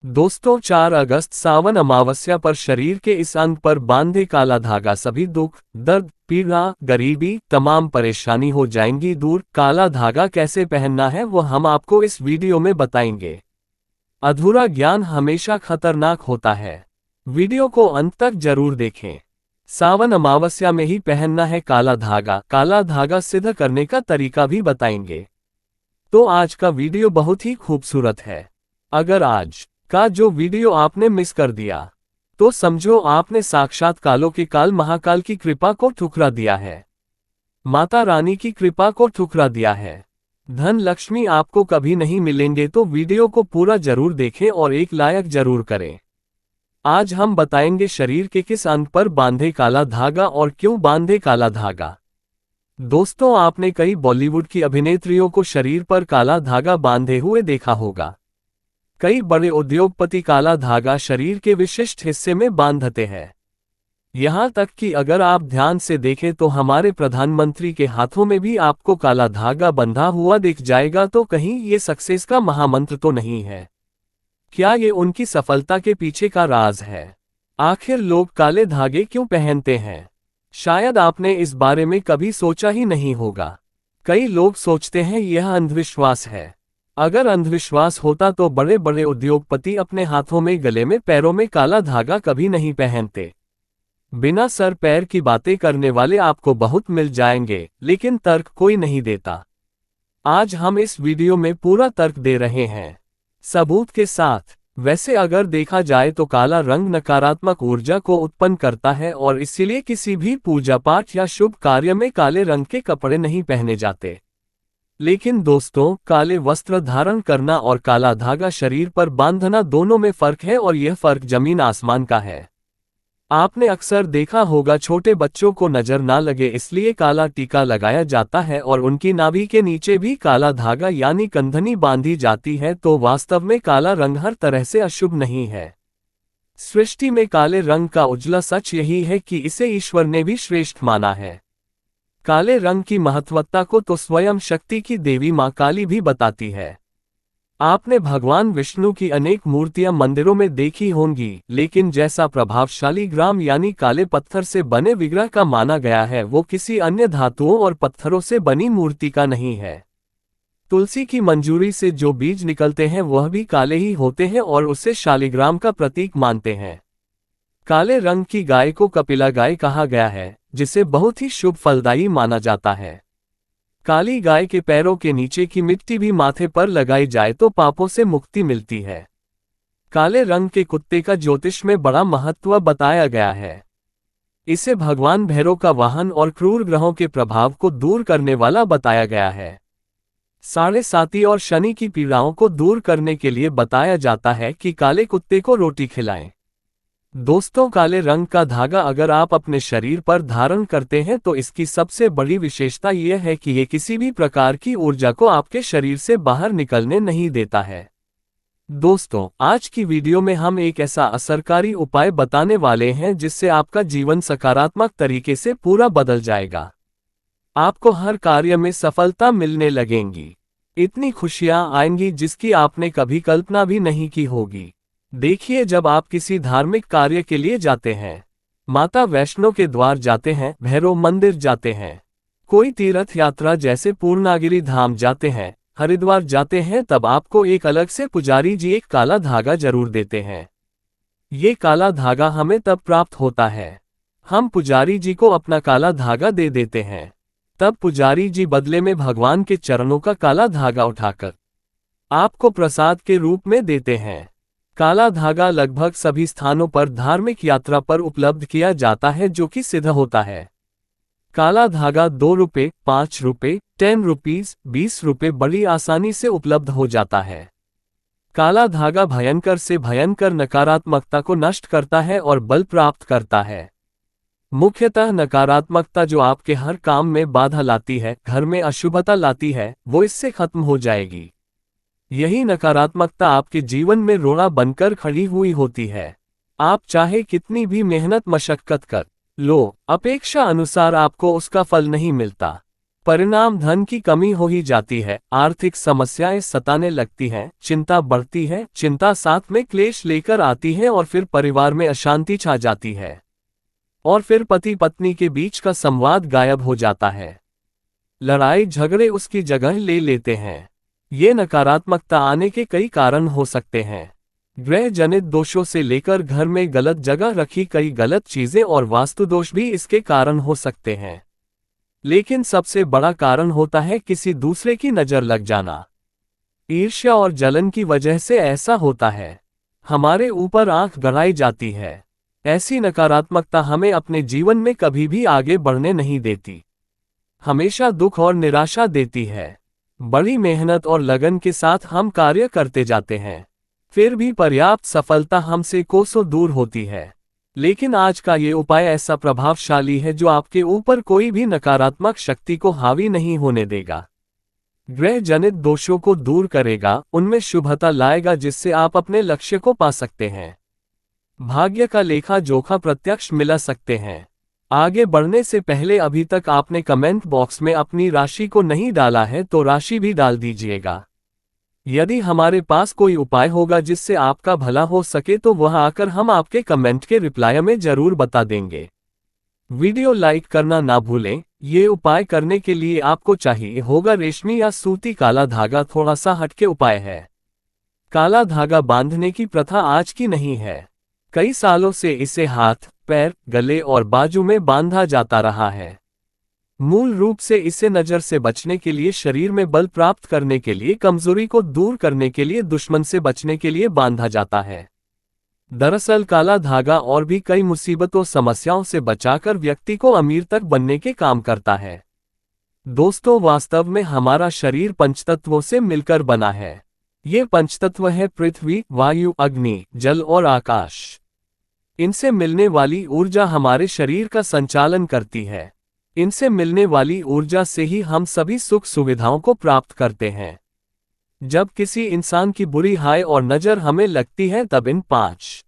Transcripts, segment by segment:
दोस्तों 4 अगस्त सावन अमावस्या पर शरीर के इस अंग पर बांधे काला धागा सभी दुख, दर्द, पीड़ा, गरीबी, तमाम परेशानी हो जाएंगी दूर। काला धागा कैसे पहनना है वो हम आपको इस वीडियो में बताएंगे। अधूरा ज्ञान हमेशा खतरनाक होता है। वीडियो को अंत तक जरूर देखें। सावन अमावस्या में ही पहनना है काला धागा। काला धागा सिद्ध करने का तरीका भी बताएंगे। तो आज का वीडियो बहुत ही खूबसूरत है। अगर आज का जो वीडियो आपने मिस कर दिया तो समझो आपने साक्षात कालों के काल महाकाल की कृपा को ठुकरा दिया है। माता रानी की कृपा को ठुकरा दिया है। धन लक्ष्मी आपको कभी नहीं मिलेंगे, तो वीडियो को पूरा जरूर देखें और एक लायक जरूर करें। आज हम बताएंगे शरीर के किस अंग पर बांधे काला धागा और क्यों बांधे काला धागा। दोस्तों आपने कई बॉलीवुड की अभिनेत्रियों को शरीर पर काला धागा बांधे हुए देखा होगा। कई बड़े उद्योगपति काला धागा शरीर के विशिष्ट हिस्से में बांधते हैं। यहाँ तक कि अगर आप ध्यान से देखें तो हमारे प्रधानमंत्री के हाथों में भी आपको काला धागा बंधा हुआ दिख जाएगा। तो कहीं ये सक्सेस का महामंत्र तो नहीं है? क्या ये उनकी सफलता के पीछे का राज है? आखिर लोग काले धागे क्यों पहनते हैं? शायद आपने इस बारे में कभी सोचा ही नहीं होगा। कई लोग सोचते हैं यह अंधविश्वास है। अगर अंधविश्वास होता तो बड़े बड़े उद्योगपति अपने हाथों में, गले में, पैरों में काला धागा कभी नहीं पहनते। बिना सर पैर की बातें करने वाले आपको बहुत मिल जाएंगे, लेकिन तर्क कोई नहीं देता। आज हम इस वीडियो में पूरा तर्क दे रहे हैं, सबूत के साथ। वैसे अगर देखा जाए तो काला रंग नकारात्मक ऊर्जा को उत्पन्न करता है और इसीलिए किसी भी पूजा पाठ या शुभ कार्य में काले रंग के कपड़े नहीं पहने जाते। लेकिन दोस्तों, काले वस्त्र धारण करना और काला धागा शरीर पर बांधना दोनों में फर्क है, और यह फर्क जमीन आसमान का है। आपने अक्सर देखा होगा छोटे बच्चों को नजर ना लगे इसलिए काला टीका लगाया जाता है और उनकी नाभि के नीचे भी काला धागा यानी कंधनी बांधी जाती है। तो वास्तव में काला रंग हर तरह से अशुभ नहीं है। सृष्टि में काले रंग का उजला सच यही है कि इसे ईश्वर ने भी श्रेष्ठ माना है। काले रंग की महत्वता को तो स्वयं शक्ति की देवी मां काली भी बताती है। आपने भगवान विष्णु की अनेक मूर्तियां मंदिरों में देखी होंगी, लेकिन जैसा प्रभावशाली ग्राम यानी काले पत्थर से बने विग्रह का माना गया है वो किसी अन्य धातुओं और पत्थरों से बनी मूर्ति का नहीं है। तुलसी की मंजूरी से जो बीज निकलते हैं वह भी काले ही होते हैं और उसे शालिग्राम का प्रतीक मानते हैं। काले रंग की गाय को कपिला गाय कहा गया है, जिसे बहुत ही शुभ फलदायी माना जाता है। काली गाय के पैरों के नीचे की मिट्टी भी माथे पर लगाई जाए तो पापों से मुक्ति मिलती है। काले रंग के कुत्ते का ज्योतिष में बड़ा महत्व बताया गया है। इसे भगवान भैरव का वाहन और क्रूर ग्रहों के प्रभाव को दूर करने वाला बताया गया है। साढ़े साती और शनि की पीड़ाओं को दूर करने के लिए बताया जाता है कि काले कुत्ते को रोटी खिलाएं। दोस्तों, काले रंग का धागा अगर आप अपने शरीर पर धारण करते हैं तो इसकी सबसे बड़ी विशेषता यह है कि ये किसी भी प्रकार की ऊर्जा को आपके शरीर से बाहर निकलने नहीं देता है। दोस्तों, आज की वीडियो में हम एक ऐसा असरकारी उपाय बताने वाले हैं जिससे आपका जीवन सकारात्मक तरीके से पूरा बदल जाएगा। आपको हर कार्य में सफलता मिलने लगेंगी। इतनी खुशियां आएंगी जिसकी आपने कभी कल्पना भी नहीं की होगी। देखिए, जब आप किसी धार्मिक कार्य के लिए जाते हैं, माता वैष्णो के द्वार जाते हैं, भैरव मंदिर जाते हैं, कोई तीर्थ यात्रा जैसे पूर्णागिरि धाम जाते हैं, हरिद्वार जाते हैं, तब आपको एक अलग से पुजारी जी एक काला धागा जरूर देते हैं। ये काला धागा हमें तब प्राप्त होता है हम पुजारी जी को अपना काला धागा दे देते हैं। तब पुजारी जी बदले में भगवान के चरणों का काला धागा उठाकर आपको प्रसाद के रूप में देते हैं। काला धागा लगभग सभी स्थानों पर धार्मिक यात्रा पर उपलब्ध किया जाता है, जो कि सिद्ध होता है। काला धागा 2 रुपये, 5 रुपये, 10 रुपीज, 20 रुपये बड़ी आसानी से उपलब्ध हो जाता है। काला धागा भयंकर से भयंकर नकारात्मकता को नष्ट करता है और बल प्राप्त करता है। मुख्यतः नकारात्मकता जो आपके हर काम में बाधा लाती है, घर में अशुभता लाती है, वो इससे खत्म हो जाएगी। यही नकारात्मकता आपके जीवन में रोड़ा बनकर खड़ी हुई होती है। आप चाहे कितनी भी मेहनत मशक्कत कर लो, अपेक्षा अनुसार आपको उसका फल नहीं मिलता। परिणाम धन की कमी हो ही जाती है, आर्थिक समस्याएं सताने लगती हैं, चिंता बढ़ती है, चिंता साथ में क्लेश लेकर आती है और फिर परिवार में अशांति छा जाती है और फिर पति पत्नी के बीच का संवाद गायब हो जाता है। लड़ाई झगड़े उसकी जगह ले लेते हैं। ये नकारात्मकता आने के कई कारण हो सकते हैं। ग्रह जनित दोषों से लेकर घर में गलत जगह रखी कई गलत चीजें और वास्तु दोष भी इसके कारण हो सकते हैं। लेकिन सबसे बड़ा कारण होता है किसी दूसरे की नजर लग जाना। ईर्ष्या और जलन की वजह से ऐसा होता है। हमारे ऊपर आंख गड़ाई जाती है। ऐसी नकारात्मकता हमें अपने जीवन में कभी भी आगे बढ़ने नहीं देती, हमेशा दुख और निराशा देती है। बड़ी मेहनत और लगन के साथ हम कार्य करते जाते हैं, फिर भी पर्याप्त सफलता हमसे कोसों दूर होती है। लेकिन आज का ये उपाय ऐसा प्रभावशाली है जो आपके ऊपर कोई भी नकारात्मक शक्ति को हावी नहीं होने देगा। ग्रह जनित दोषों को दूर करेगा, उनमें शुभता लाएगा जिससे आप अपने लक्ष्य को पा सकते हैं। भाग्य का लेखा जोखा प्रत्यक्ष मिला सकते हैं। आगे बढ़ने से पहले अभी तक आपने कमेंट बॉक्स में अपनी राशि को नहीं डाला है तो राशि भी डाल दीजिएगा। यदि हमारे पास कोई उपाय होगा जिससे आपका भला हो सके तो वह आकर हम आपके कमेंट के रिप्लाई में जरूर बता देंगे। वीडियो लाइक करना ना भूलें। ये उपाय करने के लिए आपको चाहिए होगा रेशमी या सूती काला धागा। थोड़ा सा हटके उपाय है। काला धागा बांधने की प्रथा आज की नहीं है। कई सालों से इसे हाथ, पैर, गले और बाजू में बांधा जाता रहा है। मूल रूप से इसे नजर से बचने के लिए, शरीर में बल प्राप्त करने के लिए, कमजोरी को दूर करने के लिए, दुश्मन से बचने के लिए बांधा जाता है। दरअसल काला धागा और भी कई मुसीबतों समस्याओं से बचाकर व्यक्ति को अमीर तक बनने के काम करता है। दोस्तों, वास्तव में हमारा शरीर पंचतत्वों से मिलकर बना है। ये पंचतत्व है पृथ्वी, वायु, अग्नि, जल और आकाश। इनसे मिलने वाली ऊर्जा हमारे शरीर का संचालन करती है। इनसे मिलने वाली ऊर्जा से ही हम सभी सुख सुविधाओं को प्राप्त करते हैं। जब किसी इंसान की बुरी हाय और नजर हमें लगती है तब इन 5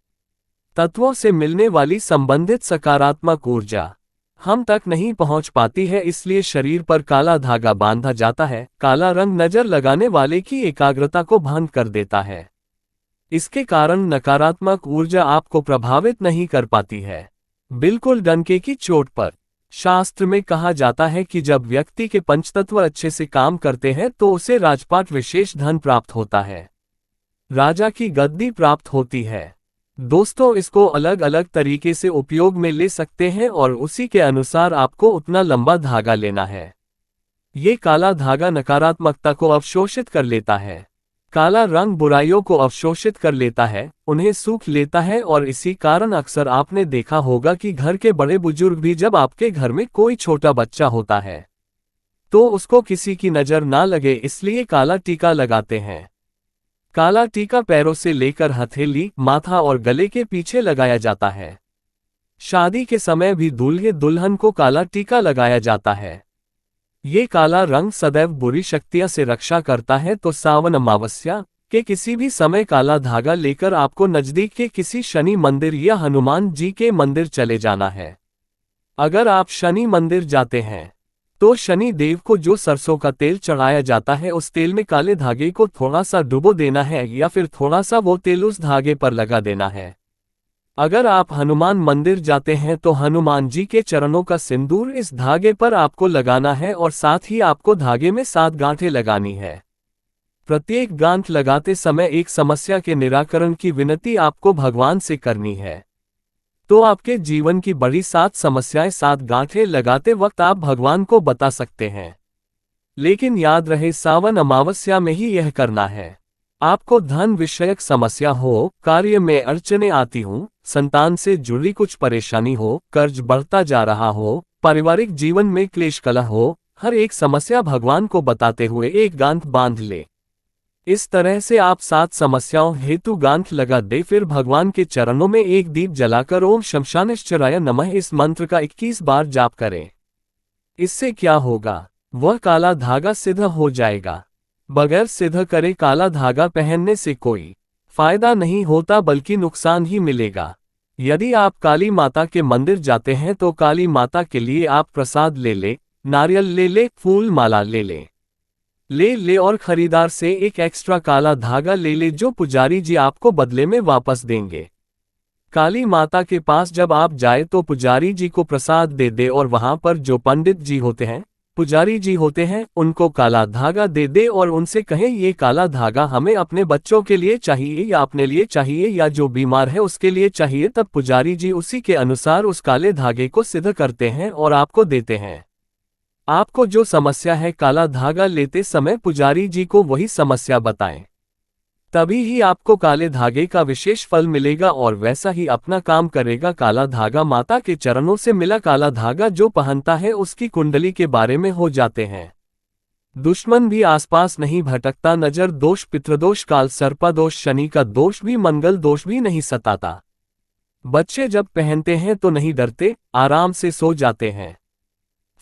तत्वों से मिलने वाली संबंधित सकारात्मक ऊर्जा हम तक नहीं पहुंच पाती है, इसलिए शरीर पर काला धागा बांधा जाता है। काला रंग नजर लगाने वाले की एकाग्रता को भंग कर देता है। इसके कारण नकारात्मक ऊर्जा आपको प्रभावित नहीं कर पाती है, बिल्कुल डंके की चोट पर। शास्त्र में कहा जाता है कि जब व्यक्ति के पंचतत्व अच्छे से काम करते हैं तो उसे राजपाट विशेष धन प्राप्त होता है, राजा की गद्दी प्राप्त होती है। दोस्तों, इसको अलग अलग तरीके से उपयोग में ले सकते हैं और उसी के अनुसार आपको उतना लंबा धागा लेना है। ये काला धागा नकारात्मकता को अवशोषित कर लेता है। काला रंग बुराइयों को अवशोषित कर लेता है, उन्हें सूख लेता है और इसी कारण अक्सर आपने देखा होगा कि घर के बड़े बुजुर्ग भी जब आपके घर में कोई छोटा बच्चा होता है तो उसको किसी की नजर ना लगे इसलिए काला टीका लगाते हैं। काला टीका पैरों से लेकर हथेली, माथा और गले के पीछे लगाया जाता है। शादी के समय भी दूल्हे दुल्हन को काला टीका लगाया जाता है। ये काला रंग सदैव बुरी शक्तियां से रक्षा करता है, तो सावन अमावस्या के किसी भी समय काला धागा लेकर आपको नजदीक के किसी शनि मंदिर या हनुमान जी के मंदिर चले जाना है। अगर आप शनि मंदिर जाते हैं तो शनि देव को जो सरसों का तेल चढ़ाया जाता है उस तेल में काले धागे को थोड़ा सा डुबो देना है या फिर थोड़ा सा वो तेल उस धागे पर लगा देना है। अगर आप हनुमान मंदिर जाते हैं तो हनुमान जी के चरणों का सिंदूर इस धागे पर आपको लगाना है और साथ ही आपको धागे में 7 गांठें लगानी है। प्रत्येक गांठ लगाते समय एक समस्या के निराकरण की विनती आपको भगवान से करनी है। तो आपके जीवन की बड़ी 7 समस्याएं 7 गांठें लगाते वक्त आप भगवान को बता सकते हैं। लेकिन याद रहे, सावन अमावस्या में ही यह करना है। आपको धन विषयक समस्या हो, कार्य में अड़चने आती हूं, संतान से जुड़ी कुछ परेशानी हो, कर्ज बढ़ता जा रहा हो, पारिवारिक जीवन में क्लेश कलह हो, हर एक समस्या भगवान को बताते हुए एक गांठ बांध ले। इस तरह से आप 7 समस्याओं हेतु गांठ लगा दे, फिर भगवान के चरणों में एक दीप जलाकर ओम शमशानेश्वराय नमः इस मंत्र का 21 बार जाप करें। इससे क्या होगा, वह काला धागा सिद्ध हो जाएगा। बगैर सिद्ध करे काला धागा पहनने से कोई फायदा नहीं होता बल्कि नुकसान ही मिलेगा। यदि आप काली माता के मंदिर जाते हैं तो काली माता के लिए आप प्रसाद ले लें, नारियल ले ले, फूल माला ले ले। ले ले और खरीदार से एक एक्स्ट्रा काला धागा ले ले जो पुजारी जी आपको बदले में वापस देंगे। काली माता के पास जब आप जाए तो पुजारी जी को प्रसाद दे दे और वहां पर जो पंडित जी होते हैं, पुजारी जी होते हैं, उनको काला धागा दे दे और उनसे कहें ये काला धागा हमें अपने बच्चों के लिए चाहिए या अपने लिए चाहिए या जो बीमार है उसके लिए चाहिए। तब पुजारी जी उसी के अनुसार उस काले धागे को सिद्ध करते हैं और आपको देते हैं। आपको जो समस्या है काला धागा लेते समय पुजारी जी को वही समस्या बताएं, तभी ही आपको काले धागे का विशेष फल मिलेगा और वैसा ही अपना काम करेगा। काला धागा माता के चरणों से मिला काला धागा जो पहनता है उसकी कुंडली के बारे में हो जाते हैं। दुश्मन भी आसपास नहीं भटकता, नजर दोष, पितृदोष, काल सर्पा दोष, शनि का दोष भी, मंगल दोष भी नहीं सताता। बच्चे जब पहनते हैं तो नहीं डरते, आराम से सो जाते हैं,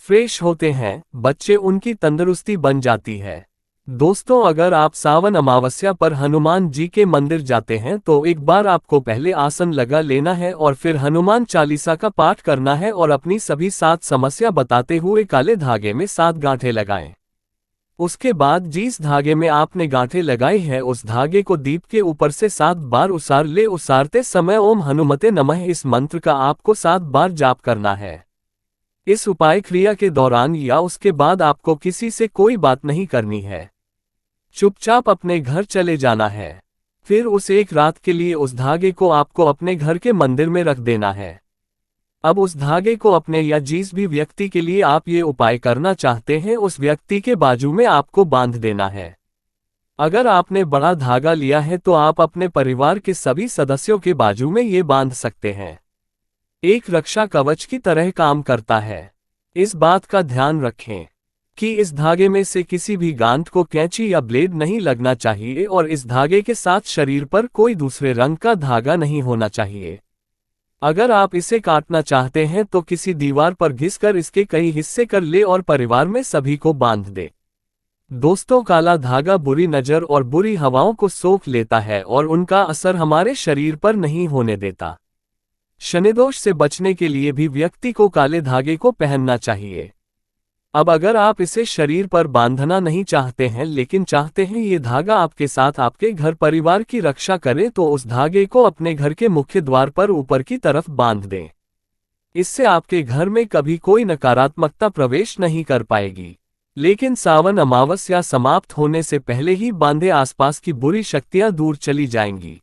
फ्रेश होते हैं बच्चे, उनकी तंदुरुस्ती बन जाती है। दोस्तों, अगर आप सावन अमावस्या पर हनुमान जी के मंदिर जाते हैं तो एक बार आपको पहले आसन लगा लेना है और फिर हनुमान चालीसा का पाठ करना है और अपनी सभी 7 समस्या बताते हुए काले धागे में 7 गांठें लगाएं। उसके बाद जिस धागे में आपने गांठें लगाई है उस धागे को दीप के ऊपर से 7 बार उसार ले। उसारते समय ओम हनुमते नमः इस मंत्र का आपको 7 बार जाप करना है। इस उपाय क्रिया के दौरान या उसके बाद आपको किसी से कोई बात नहीं करनी है, चुपचाप अपने घर चले जाना है। फिर उस एक रात के लिए उस धागे को आपको अपने घर के मंदिर में रख देना है। अब उस धागे को अपने या जिस भी व्यक्ति के लिए आप ये उपाय करना चाहते हैं उस व्यक्ति के बाजू में आपको बांध देना है। अगर आपने बड़ा धागा लिया है तो आप अपने परिवार के सभी सदस्यों के बाजू में ये बांध सकते हैं। एक रक्षा कवच की तरह काम करता है। इस बात का ध्यान रखें कि इस धागे में से किसी भी गांठ को कैंची या ब्लेड नहीं लगना चाहिए और इस धागे के साथ शरीर पर कोई दूसरे रंग का धागा नहीं होना चाहिए। अगर आप इसे काटना चाहते हैं तो किसी दीवार पर घिसकर इसके कई हिस्से कर ले और परिवार में सभी को बांध दे। दोस्तों, काला धागा बुरी नजर और बुरी हवाओं को सोख लेता है और उनका असर हमारे शरीर पर नहीं होने देता। शनिदोष से बचने के लिए भी व्यक्ति को काले धागे को पहनना चाहिए। अब अगर आप इसे शरीर पर बांधना नहीं चाहते हैं लेकिन चाहते हैं ये धागा आपके साथ आपके घर परिवार की रक्षा करे तो उस धागे को अपने घर के मुख्य द्वार पर ऊपर की तरफ बांध दें। इससे आपके घर में कभी कोई नकारात्मकता प्रवेश नहीं कर पाएगी। लेकिन सावन अमावस्या समाप्त होने से पहले ही बांधे आसपास की बुरी शक्तियां दूर चली जाएंगी।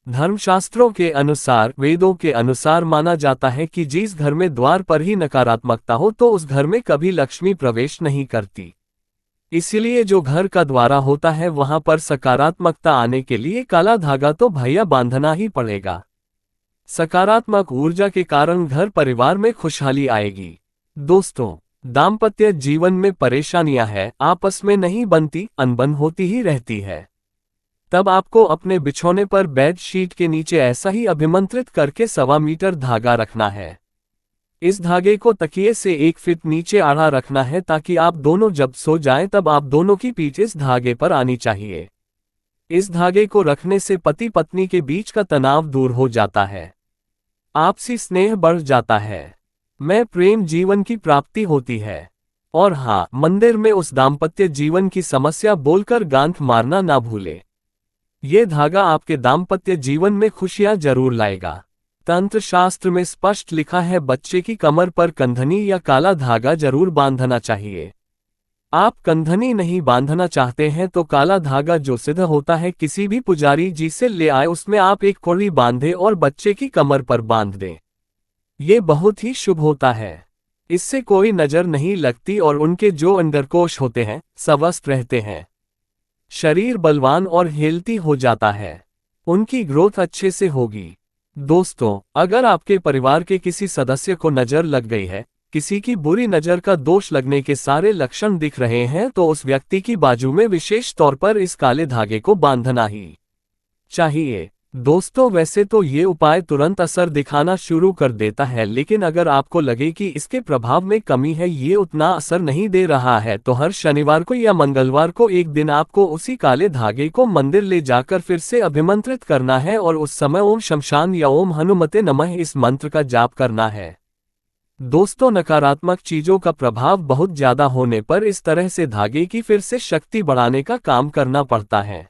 धर्मशास्त्रों के अनुसार, वेदों के अनुसार माना जाता है कि जिस घर में द्वार पर ही नकारात्मकता हो तो उस घर में कभी लक्ष्मी प्रवेश नहीं करती। इसलिए जो घर का द्वार होता है वहां पर सकारात्मकता आने के लिए काला धागा तो भैया बांधना ही पड़ेगा। सकारात्मक ऊर्जा के कारण घर परिवार में खुशहाली आएगी। दोस्तों, दाम्पत्य जीवन में परेशानियां हैं, आपस में नहीं बनती, अनबन होती ही रहती है। तब आपको अपने बिछौने पर बेड शीट के नीचे ऐसा ही अभिमंत्रित करके 1.25 मीटर धागा रखना है। इस धागे को तकिए से 1 फीट नीचे आड़ा रखना है ताकि आप दोनों जब सो जाएं तब आप दोनों की पीठ इस धागे पर आनी चाहिए। इस धागे को रखने से पति पत्नी के बीच का तनाव दूर हो जाता है, आपसी स्नेह बढ़ जाता है, में प्रेम जीवन की प्राप्ति होती है। और हाँ, मंदिर में उस दाम्पत्य जीवन की समस्या बोलकर गांठ मारना ना भूले। ये धागा आपके दाम्पत्य जीवन में खुशियां जरूर लाएगा। तंत्र शास्त्र में स्पष्ट लिखा है बच्चे की कमर पर कंधनी या काला धागा जरूर बांधना चाहिए। आप कंधनी नहीं बांधना चाहते हैं तो काला धागा जो सिद्ध होता है किसी भी पुजारी जी से ले आए, उसमें आप एक कड़ी बांधे और बच्चे की कमर पर बांध दें। ये बहुत ही शुभ होता है। इससे कोई नजर नहीं लगती और उनके जो अंडरकोश होते हैं स्वस्थ रहते हैं, शरीर बलवान और हेल्दी हो जाता है, उनकी ग्रोथ अच्छे से होगी। दोस्तों, अगर आपके परिवार के किसी सदस्य को नजर लग गई है, किसी की बुरी नजर का दोष लगने के सारे लक्षण दिख रहे हैं तो उस व्यक्ति की बाजू में विशेष तौर पर इस काले धागे को बांधना ही चाहिए। दोस्तों, वैसे तो ये उपाय तुरंत असर दिखाना शुरू कर देता है, लेकिन अगर आपको लगे कि इसके प्रभाव में कमी है, ये उतना असर नहीं दे रहा है, तो हर शनिवार को या मंगलवार को एक दिन आपको उसी काले धागे को मंदिर ले जाकर फिर से अभिमंत्रित करना है और उस समय ओम शमशान या ओम हनुमते नमः इस मंत्र का जाप करना है। दोस्तों, नकारात्मक चीजों का प्रभाव बहुत ज्यादा होने पर इस तरह से धागे की फिर से शक्ति बढ़ाने का काम करना पड़ता है।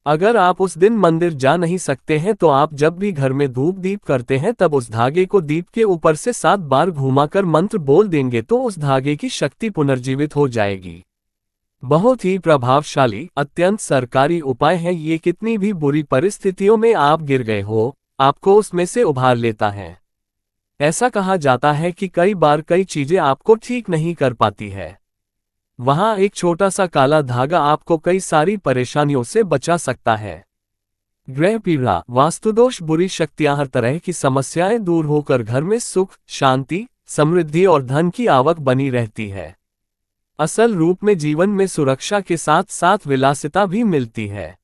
अगर आप उस दिन मंदिर जा नहीं सकते हैं तो आप जब भी घर में धूप दीप करते हैं तब उस धागे को दीप के ऊपर से 7 बार घुमाकर मंत्र बोल देंगे तो उस धागे की शक्ति पुनर्जीवित हो जाएगी। बहुत ही प्रभावशाली, अत्यंत सरकारी उपाय है ये। कितनी भी बुरी परिस्थितियों में आप गिर गए हो, आपको उसमें से उभार लेता है। ऐसा कहा जाता है कि कई बार कई चीजें आपको ठीक नहीं कर पाती है, वहां एक छोटा सा काला धागा आपको कई सारी परेशानियों से बचा सकता है। ग्रह पीड़ा, वास्तुदोष, बुरी शक्तियां, हर तरह की समस्याएं दूर होकर घर में सुख, शांति, समृद्धि और धन की आवक बनी रहती है। असल रूप में जीवन में सुरक्षा के साथ साथ विलासिता भी मिलती है।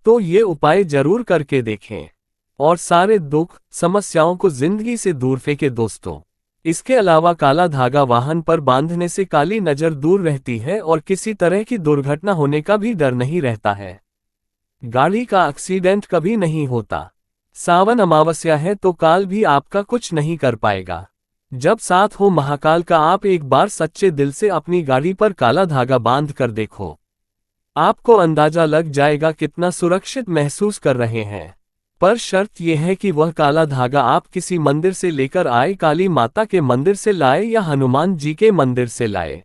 तो ये उपाय जरूर करके देखें और सारे दुख समस्याओं को जिंदगी से दूर फेंके दोस्तों। इसके अलावा काला धागा वाहन पर बांधने से काली नजर दूर रहती है और किसी तरह की दुर्घटना होने का भी डर नहीं रहता है। गाड़ी का एक्सीडेंट कभी नहीं होता। सावन अमावस्या है तो काल भी आपका कुछ नहीं कर पाएगा। जब साथ हो महाकाल का, आप एक बार सच्चे दिल से अपनी गाड़ी पर काला धागा बांध कर देखो, आपको अंदाजा लग जाएगा कितना सुरक्षित महसूस कर रहे हैं। पर शर्त यह है कि वह काला धागा आप किसी मंदिर से लेकर आए, काली माता के मंदिर से लाए या हनुमान जी के मंदिर से लाए।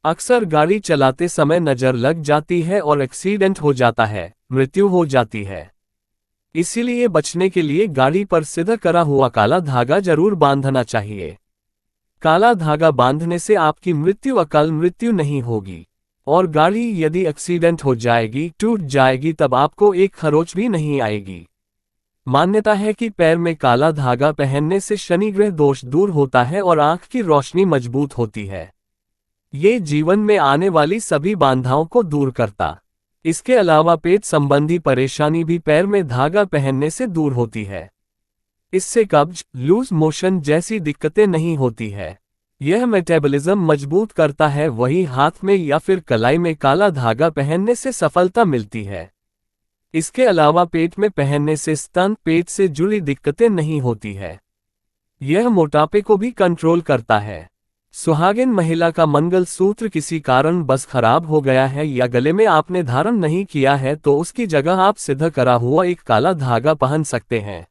अक्सर गाड़ी चलाते समय नजर लग जाती है और एक्सीडेंट हो जाता है, मृत्यु हो जाती है। इसीलिए बचने के लिए गाड़ी पर सीधा करा हुआ काला धागा जरूर बांधना चाहिए। काला धागा बांधने से आपकी मृत्यु अकाल मृत्यु नहीं होगी और गाड़ी यदि एक्सीडेंट हो जाएगी, टूट जाएगी, तब आपको एक खरोच भी नहीं आएगी। मान्यता है कि पैर में काला धागा पहनने से शनि ग्रह दोष दूर होता है और आंख की रोशनी मजबूत होती है। ये जीवन में आने वाली सभी बाधाओं को दूर करता। इसके अलावा पेट संबंधी परेशानी भी पैर में धागा पहनने से दूर होती है। इससे कब्ज, लूज मोशन जैसी दिक्कतें नहीं होती है। यह मेटाबॉलिज्म मजबूत करता है। वही हाथ में या फिर कलाई में काला धागा पहनने से सफलता मिलती है। इसके अलावा पेट में पहनने से स्तन, पेट से जुड़ी दिक्कतें नहीं होती है। यह मोटापे को भी कंट्रोल करता है। सुहागिन महिला का मंगल सूत्र किसी कारण बस खराब हो गया है या गले में आपने धारण नहीं किया है तो उसकी जगह आप सीधा करा हुआ एक काला धागा पहन सकते हैं।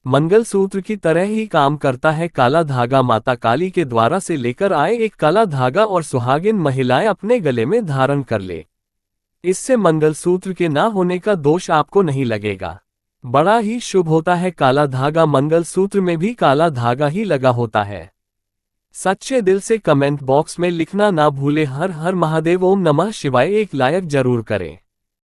मंगल सूत्र की तरह ही काम करता है। काला धागा माता काली के द्वारा से लेकर आए एक काला धागा और सुहागिन महिलाएं अपने गले में धारण कर ले। इससे मंगलसूत्र के ना होने का दोष आपको नहीं लगेगा। बड़ा ही शुभ होता है। काला धागा मंगलसूत्र में भी काला धागा ही लगा होता है। सच्चे दिल से कमेंट बॉक्स में लिखना ना भूले। हर हर महादेव, ओम नमः शिवाय एक लाइक जरूर करें।